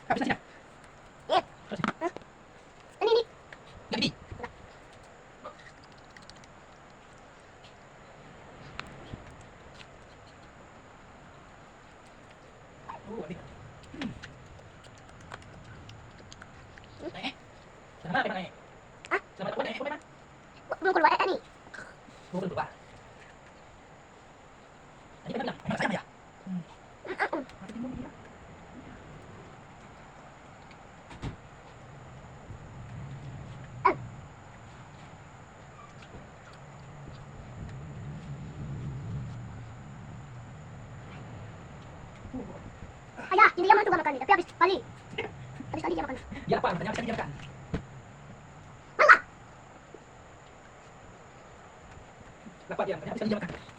Habis na siya. Ano ini? Gabi. Abi. Eh. Sama na kayo. Ah? Sama na ko na. Belum keluar ni. Bukol ba? Ano ka lang? Ano sa kanya? Bakit mo niya? Ayah, hindi yaman tu makan ni. Tapi habis kali. Habis kali dia makan. Ya apa? Tanya sekali dia makan. Allah. Dapat dia, tanya sekali dia makan.